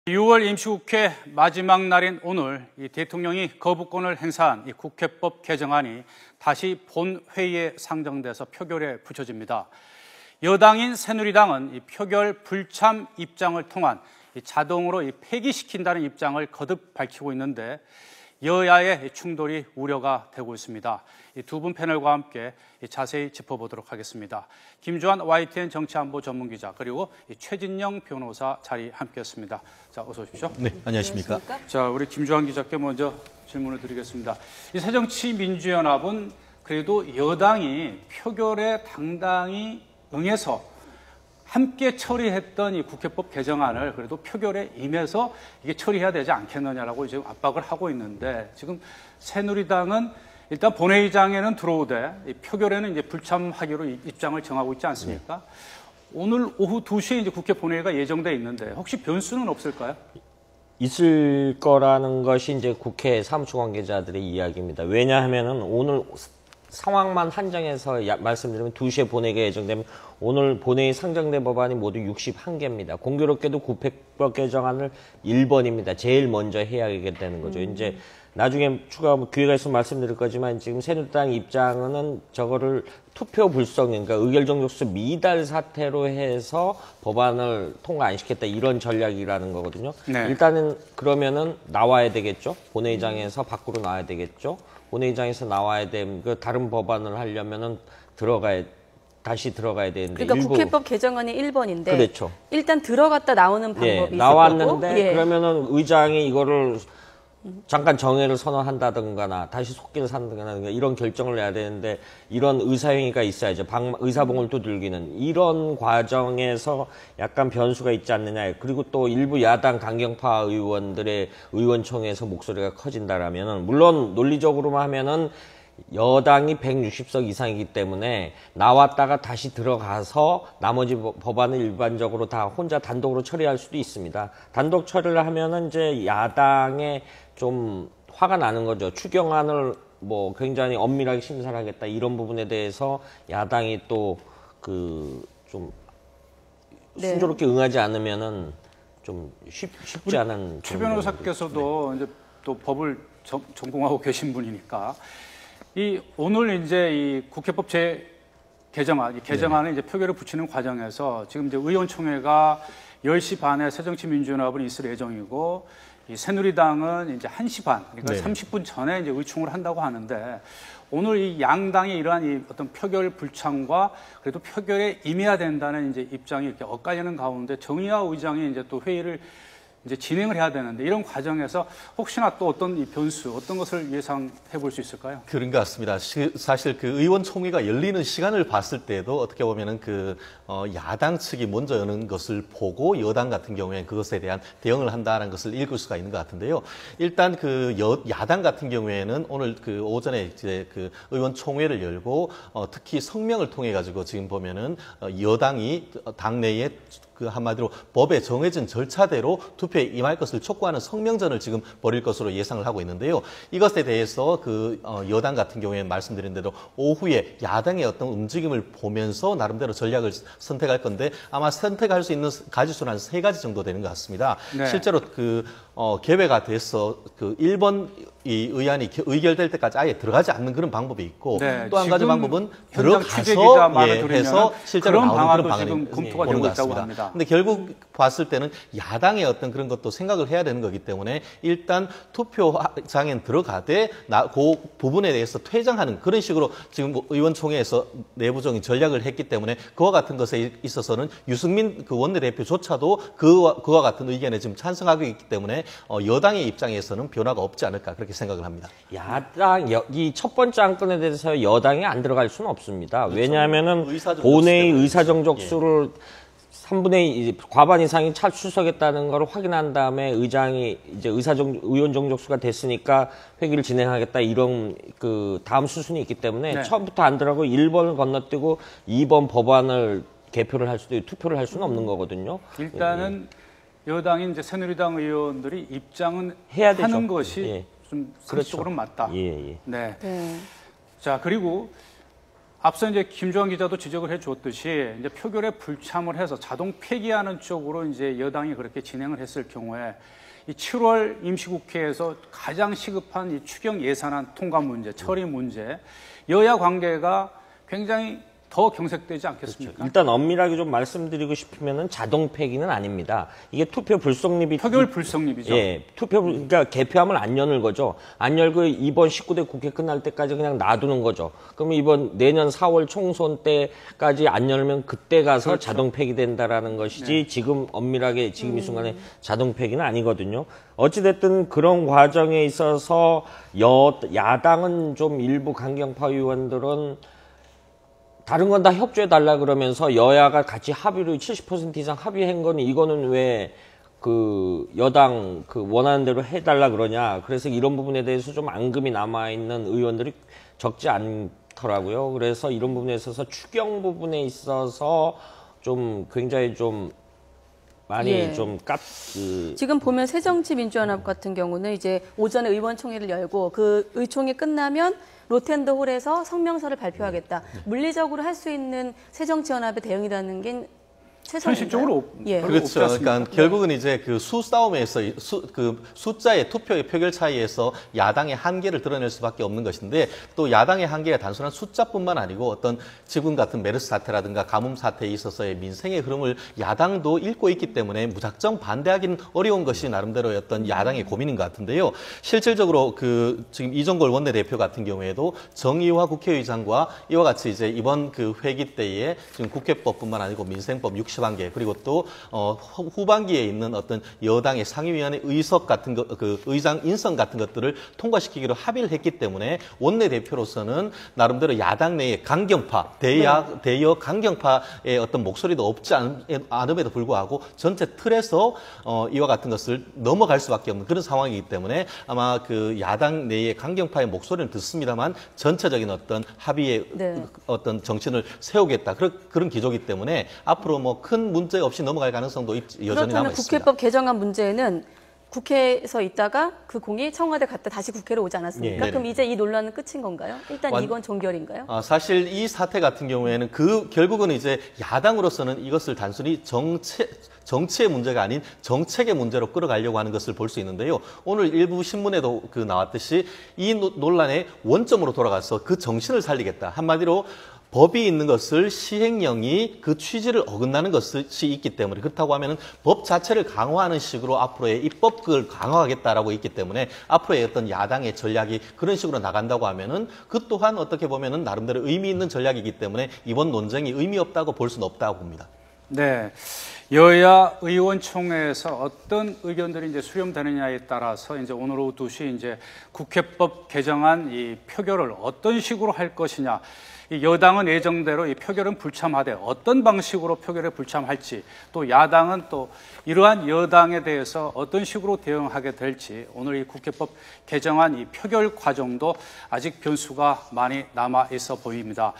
6월 임시국회 마지막 날인 오늘 이 대통령이 거부권을 행사한 이 국회법 개정안이 다시 본회의에 상정돼서 표결에 붙여집니다. 여당인 새누리당은 이 표결 불참 입장을 통한 자동으로 폐기시킨다는 입장을 거듭 밝히고 있는데 여야의 충돌이 우려가 되고 있습니다. 이 두 분 패널과 함께 자세히 짚어보도록 하겠습니다. 김주환 YTN 정치안보 전문기자 그리고 최진영 변호사 자리 함께했습니다. 자, 어서 오십시오. 네, 안녕하십니까? 자, 우리 김주환 기자께 먼저 질문을 드리겠습니다. 이 새정치민주연합은 그래도 여당이 표결에 당당히 응해서 함께 처리했던 이 국회법 개정안을 그래도 표결에 임해서 이게 처리해야 되지 않겠느냐라고 지금 압박을 하고 있는데 지금 새누리당은 일단 본회의장에는 들어오되 이 표결에는 이제 불참하기로 입장을 정하고 있지 않습니까? 네. 오늘 오후 2시에 이제 국회 본회의가 예정돼 있는데 혹시 변수는 없을까요? 있을 거라는 것이 이제 국회 사무처 관계자들의 이야기입니다. 왜냐하면은 오늘 상황만 한정해서 말씀드리면 2시에 본회의가 예정되면 오늘 본회의 상정된 법안이 모두 61개입니다. 공교롭게도 국회법 개정안을 1번입니다. 제일 먼저 해야 되는 거죠. 이제 나중에 추가 기회가 있으면 말씀드릴 거지만 지금 새누리당 입장은 저거를 투표 불성, 그러니까 의결정족수 미달 사태로 해서 법안을 통과 안 시켰다 이런 전략이라는 거거든요. 네. 일단은 그러면은 나와야 되겠죠. 본회의장에서 밖으로 나와야 되겠죠. 본회의장에서 나와야 되면 그 다른 법안을 하려면은 다시 들어가야 되는데. 그러니까 국회법 개정안이 1번인데. 그렇죠. 일단 들어갔다 나오는 방법이 있을 나왔는데 거고. 예. 그러면은 의장이 이거를 잠깐 정회를 선언한다든가 다시 속기를 산다든가 이런 결정을 내야 되는데 이런 의사행위가 있어야죠. 의사봉을 두들기는 이런 과정에서 약간 변수가 있지 않느냐. 그리고 또 일부 야당 강경파 의원들의 의원총회에서 목소리가 커진다라면은 물론 논리적으로만 하면은 여당이 160석 이상이기 때문에 나왔다가 다시 들어가서 나머지 법안을 일반적으로 다 혼자 단독으로 처리할 수도 있습니다. 단독 처리를 하면은 이제 야당에 좀 화가 나는 거죠. 추경안을 뭐 굉장히 엄밀하게 심사를 하겠다 이런 부분에 대해서 야당이 또 좀 순조롭게 응하지 않으면은 좀 쉽지 않은. 최 변호사께서도 이제 또 법을 전공하고 계신 분이니까. 오늘 이제 이 국회법 개정안을 이제 표결을 붙이는 과정에서 지금 이제 의원총회가 10시 반에 새정치민주연합은 있을 예정이고 이 새누리당은 이제 1시 반, 그러니까 30분 전에 이제 의총을 한다고 하는데 오늘 이 양당의 이러한 이 어떤 표결 불참과 그래도 표결에 임해야 된다는 이제 입장이 이렇게 엇갈리는 가운데 정의화 의장이 이제 또 회의를 이제 진행을 해야 되는데 이런 과정에서 혹시나 또 어떤 이 변수, 어떤 것을 예상해 볼 수 있을까요? 그런 것 같습니다. 사실 그 의원총회가 열리는 시간을 봤을 때도 어떻게 보면은 야당 측이 먼저 여는 것을 보고 여당 같은 경우에는 그것에 대한 대응을 한다는 것을 읽을 수가 있는 것 같은데요. 일단 야당 같은 경우에는 오늘 오전에 이제 의원총회를 열고 특히 성명을 통해 가지고 지금 보면은 여당이 당내에 한마디로 법에 정해진 절차대로 투표에 임할 것을 촉구하는 성명전을 지금 벌일 것으로 예상을 하고 있는데요. 이것에 대해서 여당 같은 경우에는 말씀드린 대로 오후에 야당의 어떤 움직임을 보면서 나름대로 전략을 선택할 건데 아마 선택할 수 있는 가지수는 한 3가지 정도 되는 것 같습니다. 네. 실제로 개회가 돼서 1번 이 의안이 의결될 때까지 아예 들어가지 않는 그런 방법이 있고 또 한 가지 방법은 들어가서 해서 실제로 나오는 그런 방안이 검토가 되고 있다고 합니다. 근데 결국 봤을 때는 야당의 어떤 그런 것도 생각을 해야 되는 거기 때문에 일단 투표장에 들어가되 그 부분에 대해서 퇴장하는 그런 식으로 지금 의원총회에서 내부적인 전략을 했기 때문에 그와 같은 것에 있어서는 유승민 원내대표조차도 그와 같은 의견에 지금 찬성하고 있기 때문에 여당의 입장에서는 변화가 없지 않을까 그렇게 생각을 합니다. 이 첫 번째 안건에 대해서 여당이 안 들어갈 수는 없습니다. 그렇죠. 왜냐하면은 본회의 의사정족수를 3분의 2 과반 이상이 출석했다는 걸 확인한 다음에 의장이 이제 의원 정족수가 됐으니까 회기를 진행하겠다 이런 다음 수순이 있기 때문에 처음부터 안 들어가고 1번을 건너뛰고 2번 법안을 투표를 할 수는 없는 거거든요. 일단은 여당인 이제 새누리당 의원들이 입장은 해야 되죠. 하는 것이 좀 상식적으로는 맞다. 예. 네. 자, 그리고 앞서 이제 김주환 기자도 지적을 해주었듯이 이제 표결에 불참을 해서 자동 폐기하는 쪽으로 이제 여당이 그렇게 진행을 했을 경우에 이 7월 임시국회에서 가장 시급한 이 추경 예산안 통과 문제, 처리 문제, 여야 관계가 굉장히 더 경색되지 않겠습니까? 일단 엄밀하게 좀 말씀드리고 싶으면은 자동 폐기는 아닙니다. 이게 투표 불성립이 표결 불성립이죠. 예, 그러니까 개표함을 안 여는 거죠. 안 열고 이번 19대 국회 끝날 때까지 그냥 놔두는 거죠. 그러면 이번 내년 4월 총선 때까지 안 열면 그때 가서 그렇죠. 자동 폐기된다라는 것이지 지금 엄밀하게 지금 이 순간에 자동 폐기는 아니거든요. 어찌됐든 그런 과정에 있어서 야당은 좀 일부 강경파 의원들은 다른 건 다 협조해달라 그러면서 여야가 같이 합의로 70% 이상 합의한 거는 이거는 왜 그 여당 그 원하는 대로 해달라 그러냐. 그래서 이런 부분에 대해서 좀 앙금이 남아있는 의원들이 적지 않더라고요. 그래서 이런 부분에 있어서 추경 부분에 있어서 좀 굉장히 좀 많이 예. 좀 지금 보면 새정치민주연합 같은 경우는 이제 오전에 의원총회를 열고 그 의총이 끝나면 로텐더 홀에서 성명서를 발표하겠다. 물리적으로 할 수 있는 새정치연합의 대응이라는 게 최선인가요? 현실적으로 예. 그렇죠. 그러니까 결국은 이제 그 수싸움에서 그 숫자의 투표의 표결 차이에서 야당의 한계를 드러낼 수밖에 없는 것인데 또 야당의 한계가 단순한 숫자뿐만 아니고 어떤 지금 같은 메르스 사태라든가 가뭄 사태에 있어서의 민생의 흐름을 야당도 읽고 있기 때문에 무작정 반대하기는 어려운 것이 나름대로의 어떤 야당의 고민인 것 같은데요. 실질적으로 그 지금 이종걸 원내대표 같은 경우에도 정의화 국회의장과 이와 같이 이제 이번 그 회기 때에 지금 국회법뿐만 아니고 민생법 60개 그리고 또 후반기에 있는 어떤 여당의 상임위원회 의석 같은 그 의장 인선 같은 것들을 통과시키기로 합의를 했기 때문에 원내대표로서는 나름대로 야당 내의 강경파, 대여 강경파의 어떤 목소리도 없지 않음에도 불구하고 전체 틀에서 이와 같은 것을 넘어갈 수밖에 없는 그런 상황이기 때문에 아마 그 야당 내의 강경파의 목소리는 듣습니다만 전체적인 어떤 합의의 어떤 정신을 세우겠다 그런 기조이기 때문에 앞으로 뭐 큰 문제 없이 넘어갈 가능성도 여전히 남아 그렇다면 있습니다. 국회법 개정안 문제는 국회에서 있다가 그 공이 청와대 갔다 다시 국회로 오지 않았습니까? 네. 그럼 이제 이 논란은 끝인 건가요? 일단 이건 종결인가요? 사실 이 사태 같은 경우에는 결국은 이제 야당으로서는 이것을 단순히 정치의 문제가 아닌 정책의 문제로 끌어가려고 하는 것을 볼 수 있는데요. 오늘 일부 신문에도 나왔듯이 이 논란의 원점으로 돌아가서 그 정신을 살리겠다. 한마디로 법이 있는 것을 시행령이 그 취지를 어긋나는 것이 있기 때문에 그렇다고 하면은 법 자체를 강화하는 식으로 앞으로의 입법을 강화하겠다라고 있기 때문에 앞으로의 어떤 야당의 전략이 그런 식으로 나간다고 하면은 그 또한 어떻게 보면은 나름대로 의미 있는 전략이기 때문에 이번 논쟁이 의미 없다고 볼 수는 없다고 봅니다. 네. 여야 의원총회에서 어떤 의견들이 이제 수렴되느냐에 따라서 이제 오늘 오후 2시 이제 국회법 개정안 이 표결을 어떤 식으로 할 것이냐. 이 여당은 예정대로 이 표결은 불참하되 어떤 방식으로 표결에 불참할지 또 야당은 또 이러한 여당에 대해서 어떤 식으로 대응하게 될지 오늘 이 국회법 개정안 이 표결 과정도 아직 변수가 많이 남아 있어 보입니다.